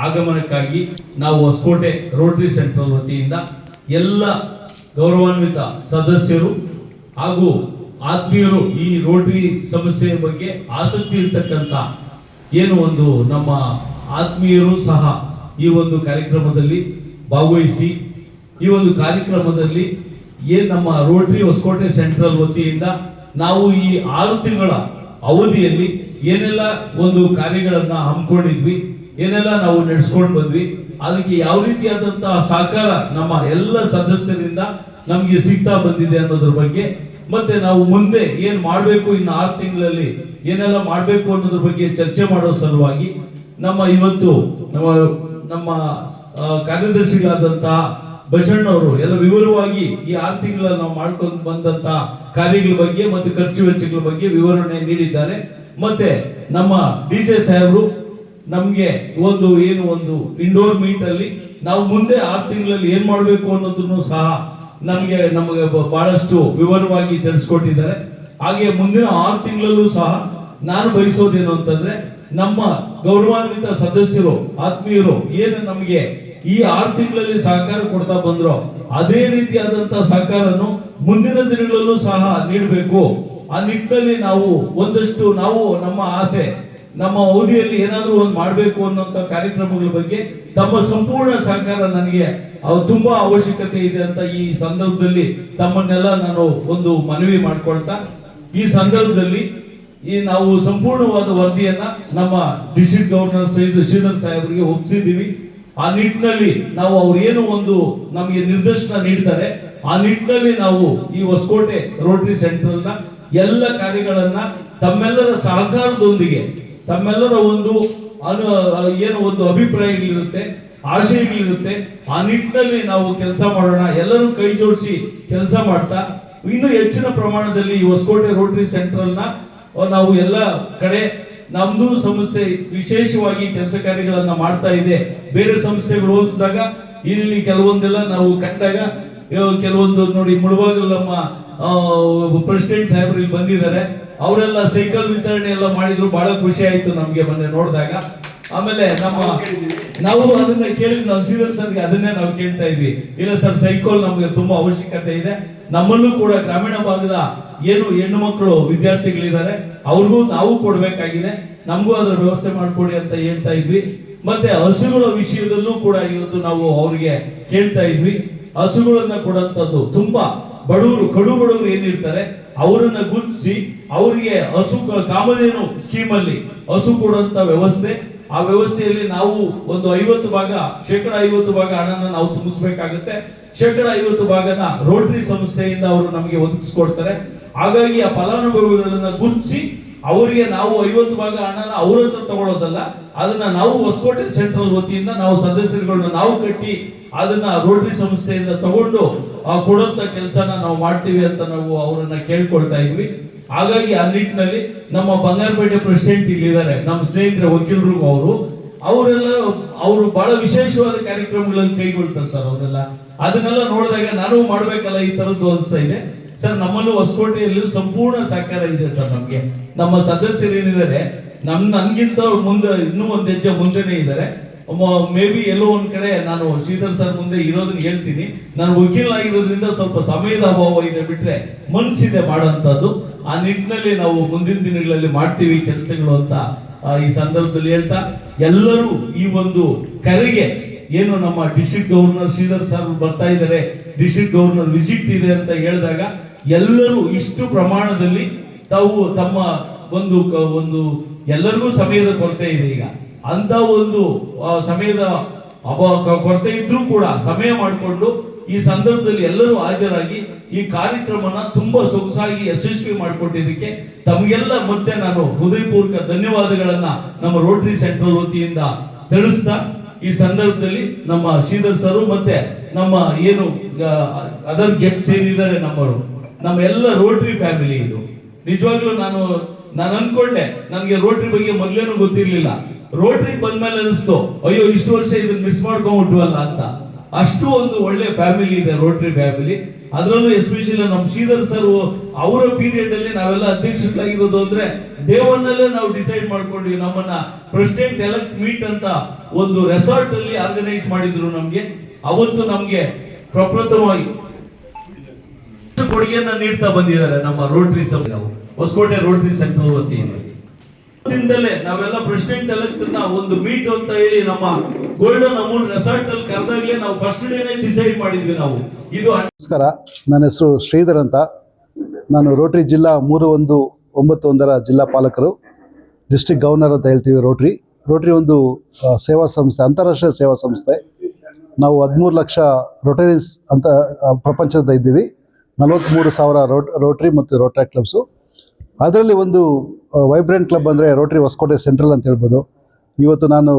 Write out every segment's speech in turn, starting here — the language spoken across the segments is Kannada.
ಆಗಮನಕ್ಕಾಗಿ ನಾವು ಹೊಸಕೋಟೆ ರೋಟರಿ ಸೆಂಟ್ರಲ್ ವತಿಯಿಂದ ಎಲ್ಲ ಗೌರವಾನ್ವಿತ ಸದಸ್ಯರು ಹಾಗೂ ಆತ್ಮೀಯರು ಈ ರೋಟರಿ ಸಂಸ್ಥೆಯ ಬಗ್ಗೆ ಆಸಕ್ತಿ ಇರ್ತಕ್ಕಂಥ ಏನು ಒಂದು ನಮ್ಮ ಆತ್ಮೀಯರು ಸಹ ಈ ಒಂದು ಕಾರ್ಯಕ್ರಮದಲ್ಲಿ ಭಾಗವಹಿಸಿ ಈ ಒಂದು ಕಾರ್ಯಕ್ರಮದಲ್ಲಿ ಏನು ನಮ್ಮ ರೋಟರಿ ಹೊಸಕೋಟೆ ಸೆಂಟ್ರಲ್ ವತಿಯಿಂದ ನಾವು ಈ 6 ತಿಂಗಳ ಅವಧಿಯಲ್ಲಿ ಏನೆಲ್ಲ ಒಂದು ಕಾರ್ಯಗಳನ್ನ ಹಮ್ಮಿಕೊಂಡಿದ್ವಿ, ಏನೆಲ್ಲ ನಾವು ನಡೆಸ್ಕೊಂಡು ಬಂದ್ವಿ, ಅದಕ್ಕೆ ಯಾವ ರೀತಿಯಾದಂತಹ ಸಹಕಾರ ನಮ್ಮ ಎಲ್ಲ ಸದಸ್ಯರಿಂದ ನಮ್ಗೆ ಸಿಗ್ತಾ ಬಂದಿದೆ ಅನ್ನೋದ್ರ ಬಗ್ಗೆ, ಮತ್ತೆ ನಾವು ಮುಂದೆ ಏನ್ ಮಾಡ್ಬೇಕು ಇನ್ನು 6 ತಿಂಗಳಲ್ಲಿ ಏನೆಲ್ಲ ಮಾಡ್ಬೇಕು ಅನ್ನೋದ್ರ ಬಗ್ಗೆ ಚರ್ಚೆ ಮಾಡೋ ಸಲುವಾಗಿ ಇವತ್ತು ನಮ್ಮ ಕಾರ್ಯದರ್ಶಿಗಳಾದಂತಹ ಬಸಣ್ಣವರು ಎಲ್ಲ ವಿವರವಾಗಿ ಈ 6 ತಿಂಗಳಲ್ಲಿ ನಾವು ಮಾಡ್ಕೊಂಡು ಬಂದಂತ ಕಾರ್ಯಗಳ ಬಗ್ಗೆ ಮತ್ತು ಖರ್ಚು ವೆಚ್ಚಗಳ ಬಗ್ಗೆ ವಿವರಣೆ ನೀಡಿದ್ದಾರೆ. ಮತ್ತೆ ನಮ್ಮ ಡಿಜೆ ಸಾಹೇಬರು ನಮ್ಗೆ ಒಂದು ಇಂಡೋರ್ ಮೀಟ್ ಅಲ್ಲಿ ನಾವು ಮುಂದೆ 6 ತಿಂಗಳಲ್ಲಿ ಏನ್ ಮಾಡ್ಬೇಕು ಅನ್ನೋದನ್ನು ಸಹ ನಮಗೆ ಬಹಳಷ್ಟು ವಿವರವಾಗಿ ತಿಳಿಸ್ಕೊಟ್ಟಿದ್ದಾರೆ. ಹಾಗೆ ಮುಂದಿನ 6 ತಿಂಗಳಲ್ಲೂ ಸಹ ನಾನು ಬಯಸೋದೇನು ಅಂತಂದ್ರೆ ನಮ್ಮ ಗೌರವಾನ್ವಿತ ಸದಸ್ಯರು ಆತ್ಮೀಯರು ಏನು ನಮಗೆ ಈ 6 ತಿಂಗಳಲ್ಲಿ ಸಹಕಾರ ಕೊಡ್ತಾ ಬಂದ್ರು ಅದೇ ರೀತಿಯಾದಂತಹ ಸಹಕಾರನು ಮುಂದಿನ ದಿನಗಳಲ್ಲೂ ಸಹ ನೀಡಬೇಕು. ಆ ನಿಟ್ಟಿನಲ್ಲಿ ನಾವು ನಮ್ಮ ಆಸೆ ನಮ್ಮ ಅವಧಿಯಲ್ಲಿ ಏನಾದ್ರೂ ಒಂದು ಮಾಡಬೇಕು ಅನ್ನೋಂಥ ಕಾರ್ಯಕ್ರಮಗಳ ಬಗ್ಗೆ ತಮ್ಮ ಸಂಪೂರ್ಣ ಸಹಕಾರ ನನಗೆ ತುಂಬಾ ಅವಶ್ಯಕತೆ ಇದೆ ಅಂತ ಈ ಸಂದರ್ಭದಲ್ಲಿ ತಮ್ಮನ್ನೆಲ್ಲ ನಾನು ಒಂದು ಮನವಿ ಮಾಡ್ಕೊಳ್ತಾ ಈ ಸಂದರ್ಭದಲ್ಲಿ ನಾವು ಸಂಪೂರ್ಣವಾದ ವರದಿಯನ್ನ ನಮ್ಮ ಡಿಸ್ಟ್ರಿಕ್ಟ್ ಗವರ್ನರ್ ಶ್ರೀಧರ್ ಸಾಹೇಬರಿಗೆ ಒಪ್ಪಿಸಿದ್ದೀವಿ. ಆ ನಿಟ್ಟಿನಲ್ಲಿ ನಾವು ಅವ್ರು ಏನು ನಮಗೆ ನಿರ್ದೇಶನ ನೀಡ್ತಾರೆ ಆ ನಿಟ್ಟಿನಲ್ಲಿ ನಾವು ಈ ಹೊಸಕೋಟೆ ರೋಟರಿ ಸೆಂಟ್ರಲ್ ನ ಎಲ್ಲ ಕಾರ್ಯಗಳನ್ನ ತಮ್ಮೆಲ್ಲರ ಸಹಕಾರದೊಂದಿಗೆ ತಮ್ಮೆಲ್ಲರ ಒಂದು ಅಭಿಪ್ರಾಯಗಳಿರುತ್ತೆ, ಆಶಯಗಳಿರುತ್ತೆ. ಆ ನಿಟ್ಟಿನಲ್ಲಿ ನಾವು ಕೆಲಸ ಮಾಡೋಣ, ಎಲ್ಲರೂ ಕೈ ಜೋಡಿಸಿ ಕೆಲಸ ಮಾಡ್ತಾ ಇನ್ನು ಹೆಚ್ಚಿನ ಪ್ರಮಾಣದಲ್ಲಿ ಈ ಹೊಸಕೋಟೆ ರೋಟರಿ ಸೆಂಟ್ರಲ್ ನ ನಾವು ಎಲ್ಲ ಕಡೆ ನಮ್ದು ಸಂಸ್ಥೆ ವಿಶೇಷವಾಗಿ ಕೆಲಸ ಕಾರ್ಯಗಳನ್ನ ಮಾಡ್ತಾ ಇದೆ. ಬೇರೆ ಸಂಸ್ಥೆಗಳು ಹೋಲಿಸಿದಾಗ ಇಲ್ಲಿ ಕೆಲವೊಂದೆಲ್ಲ ನಾವು ಕಂಡಾಗ ಕೆಲವೊಂದು ನೋಡಿ ಮುಳುಬಾಗಿಲು ನಮ್ಮ ಪ್ರೆಸಿಡೆಂಟ್ ಸಾಹೇಬ್ರು ಇಲ್ಲಿ ಬಂದಿದ್ದಾರೆ, ಅವರೆಲ್ಲ ಸೈಕಲ್ ವಿತರಣೆ ಎಲ್ಲ ಮಾಡಿದ್ರು, ಬಹಳ ಖುಷಿ ಆಯ್ತು ನಮ್ಗೆ ಮೊನ್ನೆ ನೋಡಿದಾಗ. ಆಮೇಲೆ ನಾವು ಅದನ್ನ ಕೇಳಿದ್ವಿ, ನಾವು ಶ್ರೀಧರ್ ಸರ್ಗೆ ಅದನ್ನೇ ನಾವು ಕೇಳ್ತಾ ಇದ್ವಿ, ಇಲ್ಲ ಸರ್ ಸೈಕಲ್ ನಮ್ಗೆ ತುಂಬಾ ಅವಶ್ಯಕತೆ ಇದೆ, ನಮ್ಮಲ್ಲೂ ಕೂಡ ಗ್ರಾಮೀಣ ಭಾಗದ ಏನು ಹೆಣ್ಣು ಮಕ್ಕಳು ವಿದ್ಯಾರ್ಥಿಗಳಿದ್ದಾರೆ ಅವ್ರಿಗೂ ನಾವು ಕೊಡ್ಬೇಕಾಗಿದೆ, ನಮಗೂ ಅದರ ವ್ಯವಸ್ಥೆ ಮಾಡ್ಕೊಡಿ ಅಂತ ಹೇಳ್ತಾ ಇದ್ವಿ. ಮತ್ತೆ ಹಸುಗಳ ವಿಷಯದಲ್ಲೂ ಕೂಡ ಇವತ್ತು ನಾವು ಅವ್ರಿಗೆ ಕೇಳ್ತಾ ಇದ್ವಿ. ಹಸುಗಳನ್ನ ಕೊಡುವಂತದ್ದು ತುಂಬಾ ಕಡು ಬಡವರು ಏನಿರ್ತಾರೆ ಅವರನ್ನ ಗುರುತಿಸಿ ಅವರಿಗೆ ಹಸು ಕಾಮಧೇನು ಸ್ಕೀಮ್ ಅಲ್ಲಿ ಹಸು ಕೊಡುವಂತ ವ್ಯವಸ್ಥೆ, ಆ ವ್ಯವಸ್ಥೆಯಲ್ಲಿ ನಾವು ಒಂದು 50% ಹಣನ ನಾವು ತುಂಬಿಸ್ಬೇಕಾಗುತ್ತೆ, 50% ರೋಟರಿ ಸಂಸ್ಥೆಯಿಂದ ಅವರು ನಮಗೆ ಒದಗಿಸ್ಕೊಡ್ತಾರೆ. ಹಾಗಾಗಿ ಆ ಫಲಾನುಭವಿಗಳನ್ನ ಗುರುತಿಸಿ ಅವರಿಗೆ ನಾವು 50% ಹಣನ ಅವ್ರ ಹತ್ರ ತಗೊಳ್ಳೋದಲ್ಲ, ಅದನ್ನ ನಾವು ಹೊಸಕೋಟೆ ಸೆಂಟ್ರಲ್ ವತಿಯಿಂದ ನಾವು ಸದಸ್ಯರುಗಳನ್ನ ನಾವು ಕಟ್ಟಿ ಅದನ್ನ ರೋಟರಿ ಸಂಸ್ಥೆಯಿಂದ ತಗೊಂಡು ಕೊಡುವಂತ ಕೆಲಸನ ನಾವು ಮಾಡ್ತೀವಿ ಅಂತ ನಾವು ಅವರನ್ನ ಕೇಳ್ಕೊಳ್ತಾ ಇದ್ವಿ. ಹಾಗಾಗಿ ಆ ನಿಟ್ಟಿನಲ್ಲಿ ನಮ್ಮ ಬಂಗಾರಪೇಟೆ ಪ್ರೆಸಿಡೆಂಟ್ ಇಲ್ಲಿದ್ದಾರೆ, ನಮ್ಮ ಸ್ನೇಹಿತರ ವಕೀಲರು ಅವರು ಬಹಳ ವಿಶೇಷವಾದ ಕಾರ್ಯಕ್ರಮಗಳಲ್ಲಿ ಕೈಗೊಳ್ತಾರೆ ಸರ್. ಅದನ್ನೆಲ್ಲ ನೋಡಿದಾಗ ನಾನು ಮಾಡ್ಬೇಕಲ್ಲ ಈ ತರದ್ದು ಅನಿಸ್ತಾ ಇದೆ ಸರ್. ನಮ್ಮಲ್ಲೂ ಹೊಸಕೋಟೆಯಲ್ಲಿ ಸಂಪೂರ್ಣ ಸಹಕಾರ ಇದೆ ಸರ್. ನಮ್ಗೆ ನಮ್ಮ ಸದಸ್ಯರು ಏನಿದ್ದಾರೆ ನನ್ಗಿಂತ ಮುಂದೆ ಇನ್ನೂ ಒಂದು ಹೆಜ್ಜೆ ಮುಂದೆನೆ ಇದ್ದಾರೆ. ಮೇ ಬಿ ಎಲ್ಲೋ ಒಂದ್ ಕಡೆ ನಾನು ಶ್ರೀಧರ್ ಸರ್ ಮುಂದೆ ಇರೋದನ್ನ ಹೇಳ್ತೀನಿ, ನಾನು ವಕೀಲ ಆಗಿರೋದ್ರಿಂದ ಸ್ವಲ್ಪ ಸಮಯದ ಅಭಾವ ಇದೆ, ಬಿಟ್ರೆ ಮನಸ್ಸಿದೆ ಮಾಡೋಂಥದ್ದು. ಆ ನಿಟ್ಟಿನಲ್ಲಿ ನಾವು ಮುಂದಿನ ದಿನಗಳಲ್ಲಿ ಮಾಡ್ತೀವಿ ಕೆಲಸಗಳು ಅಂತ ಈ ಸಂದರ್ಭದಲ್ಲಿ ಹೇಳ್ತಾ, ಎಲ್ಲರೂ ಈ ಒಂದು ಕರೆಗೆ ಏನು ನಮ್ಮ ಡಿಸ್ಟ್ರಿಕ್ಟ್ ಗವರ್ನರ್ ಶ್ರೀಧರ್ ಸರ್ ಬರ್ತಾ ಇದ್ದಾರೆ, ಡಿಸ್ಟ್ರಿಕ್ಟ್ ಗವರ್ನರ್ ವಿಸಿಟ್ ಇದೆ ಅಂತ ಹೇಳಿದಾಗ ಎಲ್ಲರೂ ಇಷ್ಟು ಪ್ರಮಾಣದಲ್ಲಿ ತಾವು ತಮ್ಮ ಒಂದು ಎಲ್ಲರಿಗೂ ಸಮಯದ ಕೊರತೆ ಇದೆ. ಈಗ ಅಂತ ಒಂದು ಸಮಯದ ಕೊರತೆ ಇದ್ರೂ ಕೂಡ ಸಮಯ ಮಾಡಿಕೊಂಡು ಈ ಸಂದರ್ಭದಲ್ಲಿ ಎಲ್ಲರೂ ಹಾಜರಾಗಿ ಈ ಕಾರ್ಯಕ್ರಮನ ತುಂಬಾ ಸೊಗಸಾಗಿ ಯಶಸ್ವಿ ಮಾಡಿಕೊಟ್ಟಿದ್ದಕ್ಕೆ ತಮಗೆಲ್ಲ ಮತ್ತೆ ನಾನು ಹೃದಯಪೂರ್ವಕ ಧನ್ಯವಾದಗಳನ್ನ ನಮ್ಮ ರೋಟರಿ ಸೆಂಟ್ರಲ್ ವತಿಯಿಂದ ತಿಳಿಸ್ತಾ, ಈ ಸಂದರ್ಭದಲ್ಲಿ ನಮ್ಮ ಶ್ರೀಧರ್ ಸರ್ ಮತ್ತೆ ನಮ್ಮ ಏನು ಅದರ್ ಗೆಸ್ಟ್ ಏನಿದ್ದಾರೆ ನಮ್ಮ ಎಲ್ಲ ರೋಟರಿ ಫ್ಯಾಮಿಲಿ ಇದು. ನಿಜವಾಗ್ಲೂ ನಾನು ಅನ್ಕೊಂಡೆ, ನನಗೆ ರೋಟರಿ ಬಗ್ಗೆ ಮೊದಲೇನು ಗೊತ್ತಿರ್ಲಿಲ್ಲ, ರೋಟರಿ ಬಂದ್ಮೇಲೆ ಅನಿಸ್ತು ಅಯ್ಯೋ ಇಷ್ಟು ವರ್ಷ ಇದನ್ನ ಮಿಸ್ ಮಾಡ್ಕೊಂಡ್ಬಿಟ್ವಲ್ಲ ಅಂತ. ಅಷ್ಟು ಒಂದು ಒಳ್ಳೆ ಫ್ಯಾಮಿಲಿ ಇದೆ ರೋಟರಿ ಫ್ಯಾಮಿಲಿ. ಅದರಲ್ಲೂ ಎಸ್ಪೆಷಲಿ ನಮ್ಮ ಶ್ರೀಧರ್ ಸರ್ ಅವರ ಪೀರಿಯಡ್ ಅಲ್ಲಿ ನಾವೆಲ್ಲ ಅಧ್ಯಕ್ಷರಾಗಿರೋದು ಅಂದ್ರೆ ದೇವನ್ನಲ್ಲೇ ನಾವು ಡಿಸೈಡ್ ಮಾಡ್ಕೊಂಡ್ವಿ. ನಮ್ಮನ್ನ ಪ್ರೆಸಿಡೆಂಟ್ ಎಲೆಕ್ಟ್ ಮೀಟ್ ಅಂತ ಒಂದು ರೆಸಾರ್ಟ್ ಅಲ್ಲಿ ಆರ್ಗನೈಸ್ ಮಾಡಿದ್ರು ನಮ್ಗೆ. ಅವತ್ತು ನಮ್ಗೆ ಪ್ರಪ್ರಥಮವಾಗಿ ಕೊಡುಗೆಯನ್ನ ನೀಡ್ತಾ ಬಂದಿದ್ದಾರೆ ನಮ್ಮ ರೋಟರಿ ಹೊಸಕೋಟೆ ರೋಟರಿ ಸೆಂಟ್ರಲ್ ವತಿಯಿಂದ. ನಾವೆಲ್ಲ ಪ್ರೆಸಿಡೆಂಟ್ ಎಲೆಕ್ಟ್ ಒಂದು ಮೀಟ್ ಅಂತ ಹೇಳಿ ನಮ್ಮ ಗೋಲ್ಡನ್ ಅಮೂಲ್ ರೆಸಾರ್ಟ್ ಅಲ್ಲಿ ಕರೆದಾಗ್ಲೇ ನಾವು ಫಸ್ಟ್ ಡೇನೇ ಡಿಸೈಡ್ ಮಾಡಿದ್ವಿ ನಾವು ಇದು. ನಮಸ್ಕಾರ, ನನ್ನ ಹೆಸರು ಶ್ರೀಧರ್ ಅಂತ. ನಾನು ರೋಟರಿ ಜಿಲ್ಲಾ 3191 ಜಿಲ್ಲಾ ಪಾಲಕರು, ಡಿಸ್ಟ್ರಿಕ್ಟ್ ಗವರ್ನರ್ ಅಂತ ಹೇಳ್ತೀವಿ. ರೋಟರಿ ಒಂದು ಸೇವಾ ಸಂಸ್ಥೆ, ಅಂತಾರಾಷ್ಟ್ರೀಯ ಸೇವಾ ಸಂಸ್ಥೆ. ನಾವು 13 ಲಕ್ಷ ರೋಟರೀಸ್ ಅಂತ ಪ್ರಪಂಚದ ಇದ್ದೀವಿ. 43,000 ರೋಟರಿ ಮತ್ತು ರೋಟರಿ ಕ್ಲಬ್ಸು. ಅದರಲ್ಲಿ ಒಂದು ವೈಬ್ರೆಂಟ್ ಕ್ಲಬ್ ಅಂದರೆ ರೋಟರಿ ಹೊಸಕೋಟೆ ಸೆಂಟ್ರಲ್ ಅಂತ ಹೇಳ್ಬೋದು. ಇವತ್ತು ನಾನು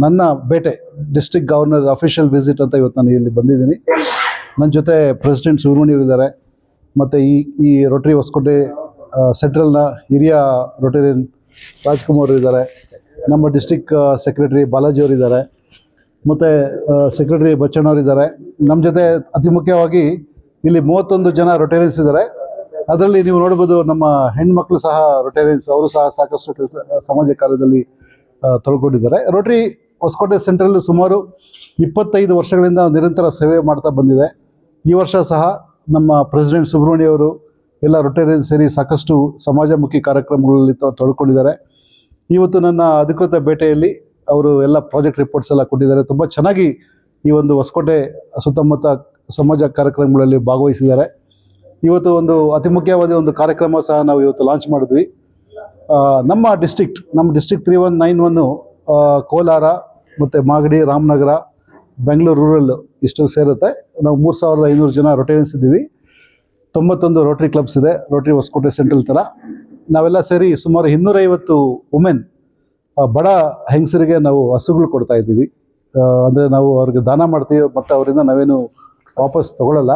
ನನ್ನ ಭೇಟೆ ಡಿಸ್ಟ್ರಿಕ್ಟ್ ಗವರ್ನರ್ ಅಫಿಷಿಯಲ್ ವಿಸಿಟ್ ಅಂತ ಇವತ್ತು ನಾನು ಇಲ್ಲಿ ಬಂದಿದ್ದೀನಿ. ನನ್ನ ಜೊತೆ ಪ್ರೆಸಿಡೆಂಟ್ ಸುಬ್ರಹ್ಮಣ್ಯ ಇದ್ದಾರೆ, ಮತ್ತು ಈ ರೋಟರಿ ಹೊಸಕೋಟೆ ಸೆಂಟ್ರಲ್ನ ಹಿರಿಯ ರೋಟರಿಯನ್ ರಾಜ್ಕುಮಾರ್ ಇದ್ದಾರೆ, ನಮ್ಮ ಡಿಸ್ಟ್ರಿಕ್ಟ್ ಸೆಕ್ರೆಟರಿ ಬಾಲಾಜಿ ಅವರಿದ್ದಾರೆ, ಮತ್ತು ಸೆಕ್ರೆಟರಿ ಬಚ್ಚಣ್ಣವರಿದ್ದಾರೆ. ನಮ್ಮ ಜೊತೆ ಅತಿ ಮುಖ್ಯವಾಗಿ ಇಲ್ಲಿ 31 ಜನ ರೊಟೇರಿಯನ್ಸ್ ಇದ್ದಾರೆ. ಅದರಲ್ಲಿ ನೀವು ನೋಡ್ಬೋದು ನಮ್ಮ ಹೆಣ್ಮಕ್ಳು ಸಹ ರೊಟೇರಿಯನ್ಸ್, ಅವರು ಸಹ ಸಾಕಷ್ಟು ಕೆಲಸ ಸಮಾಜ ಕಾರ್ಯದಲ್ಲಿ ತೊಳ್ಕೊಂಡಿದ್ದಾರೆ. ರೋಟರಿ ಹೊಸಕೋಟೆ ಸೆಂಟ್ರಲ್ ಸುಮಾರು 25 ವರ್ಷಗಳಿಂದ ನಿರಂತರ ಸೇವೆ ಮಾಡ್ತಾ ಬಂದಿದೆ. ಈ ವರ್ಷ ಸಹ ನಮ್ಮ ಪ್ರೆಸಿಡೆಂಟ್ ಸುಬ್ರಹ್ಮಣ್ಯ ಅವರು ಎಲ್ಲ ರೊಟೇರಿಯನ್ಸ್ ಸೇರಿ ಸಾಕಷ್ಟು ಸಮಾಜಮುಖಿ ಕಾರ್ಯಕ್ರಮಗಳಲ್ಲಿ ತೊಡ್ಕೊಂಡಿದ್ದಾರೆ. ಇವತ್ತು ನನ್ನ ಅಧಿಕೃತ ಭೇಟೆಯಲ್ಲಿ ಅವರು ಎಲ್ಲ ಪ್ರಾಜೆಕ್ಟ್ ರಿಪೋರ್ಟ್ಸ್ ಎಲ್ಲ ಕೊಟ್ಟಿದ್ದಾರೆ. ತುಂಬ ಚೆನ್ನಾಗಿ ಈ ಒಂದು ಹೊಸಕೋಟೆ ಸುತ್ತಮುತ್ತ ಸಮಾಜ ಕಾರ್ಯಕ್ರಮಗಳಲ್ಲಿ ಭಾಗವಹಿಸಿದ್ದಾರೆ. ಇವತ್ತು ಒಂದು ಅತಿ ಮುಖ್ಯವಾದ ಒಂದು ಕಾರ್ಯಕ್ರಮ ಸಹ ನಾವು ಇವತ್ತು ಲಾಂಚ್ ಮಾಡಿದ್ವಿ. ನಮ್ಮ ಡಿಸ್ಟ್ರಿಕ್ಟ್ 3191 ಕೋಲಾರ ಮತ್ತು ಮಾಗಡಿ, ರಾಮನಗರ, ಬೆಂಗಳೂರು ರೂರಲ್ ಇಷ್ಟು ಸೇರುತ್ತೆ. ನಾವು 3,500 ಜನ ರೊಟೇರಿಯನ್ಸ್ ಇದ್ದೀವಿ. 91 ರೋಟರಿ ಕ್ಲಬ್ಸ್ ಇದೆ ರೋಟರಿ ಹೊಸಕೋಟೆ ಸೆಂಟ್ರಲ್ ಥರ. ನಾವೆಲ್ಲ ಸೇರಿ ಸುಮಾರು 250 ವುಮೆನ್, ಬಡ ಹೆಂಗಸರಿಗೆ ನಾವು ಹಸುಗಳು ಕೊಡ್ತಾ ಇದ್ದೀವಿ. ಅಂದರೆ ನಾವು ಅವ್ರಿಗೆ ದಾನ ಮಾಡ್ತೀವಿ ಮತ್ತು ಅವರಿಂದ ನಾವೇನು ವಾಪಸ್ ತೊಗೊಳ್ಳಲ್ಲ.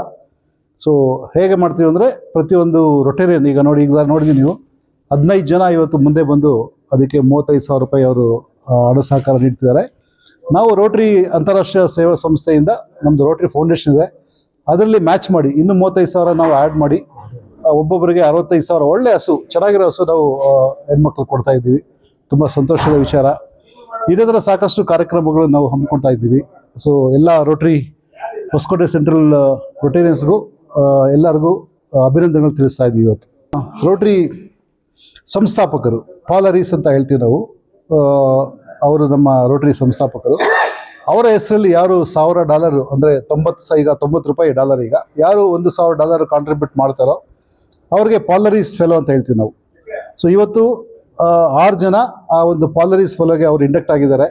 ಸೊ ಹೇಗೆ ಮಾಡ್ತೀವಿ ಅಂದರೆ ಪ್ರತಿಯೊಂದು ರೊಟೇರಿಯನ್ ಈಗ ನೋಡಿದ್ವಿ ನೀವು 15 ಜನ ಇವತ್ತು ಮುಂದೆ ಬಂದು ಅದಕ್ಕೆ 35,000 ರೂಪಾಯಿ ಅವರು ಹಣ ಸಹಕಾರ ನೀಡ್ತಿದ್ದಾರೆ. ನಾವು ರೋಟರಿ ಅಂತಾರಾಷ್ಟ್ರೀಯ ಸೇವಾ ಸಂಸ್ಥೆಯಿಂದ ನಮ್ಮದು ರೋಟರಿ ಫೌಂಡೇಶನ್ ಇದೆ, ಅದರಲ್ಲಿ ಮ್ಯಾಚ್ ಮಾಡಿ ಇನ್ನೂ 35,000 ನಾವು ಆ್ಯಡ್ ಮಾಡಿ ಒಬ್ಬೊಬ್ಬರಿಗೆ 65,000 ಒಳ್ಳೆ ಹಸು, ಚೆನ್ನಾಗಿರೋ ಹಸು ನಾವು ಹೆಣ್ಮಕ್ಳು ಕೊಡ್ತಾ ಇದ್ದೀವಿ. ತುಂಬ ಸಂತೋಷದ ವಿಚಾರ. ಇದೇ ಥರ ಸಾಕಷ್ಟು ಕಾರ್ಯಕ್ರಮಗಳು ನಾವು ಹಮ್ಮಿಕೊಳ್ತಾ ಇದ್ದೀವಿ. ಸೊ ಎಲ್ಲ ರೋಟರಿ ಹೊಸಕೋಟೆ ಸೆಂಟ್ರಲ್ ರೊಟೇರಿಯನ್ಸ್ಗೂ ಎಲ್ಲರಿಗೂ ಅಭಿನಂದನೆಗಳು ತಿಳಿಸ್ತಾ ಇದ್ದೀವಿ. ಇವತ್ತು ರೋಟರಿ ಸಂಸ್ಥಾಪಕರು ಪಾಲರೀಸ್ ಅಂತ ಹೇಳ್ತೀವಿ ನಾವು, ಅವರು ನಮ್ಮ ರೋಟರಿ ಸಂಸ್ಥಾಪಕರು. ಅವರ ಹೆಸರಲ್ಲಿ ಯಾರು $1,000 ಅಂದರೆ ಈಗ 90 ರೂಪಾಯಿ ಡಾಲರ್, ಈಗ ಯಾರು $1,000 ಕಾಂಟ್ರಿಬ್ಯೂಟ್ ಮಾಡ್ತಾರೋ ಅವ್ರಿಗೆ ಪಾಲರೀಸ್ ಫೆಲೋ ಅಂತ ಹೇಳ್ತೀವಿ ನಾವು. ಸೊ ಇವತ್ತು 6 ಜನ ಆ ಒಂದು ಪಾಲರೀಸ್ ಫೆಲೋಗೆ ಅವರು ಇಂಡಕ್ಟ್ ಆಗಿದ್ದಾರೆ.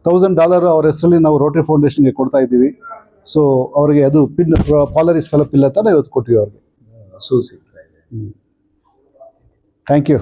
$1,000 ಅವ್ರ ಹೆಸರಲ್ಲಿ ನಾವು ರೋಟರಿ ಫೌಂಡೇಶನ್ಗೆ ಕೊಡ್ತಾ ಇದ್ದೀವಿ. ಸೊ ಅವರಿಗೆ ಅದು ಪಿನ್, ಪಾಲರೀಸ್ ಫೆಲೋ ಪಿನ್ ಅಂತ ಇವತ್ತು ಕೊಟ್ಟಿವಿ ಅವ್ರಿಗೆ. Thank you.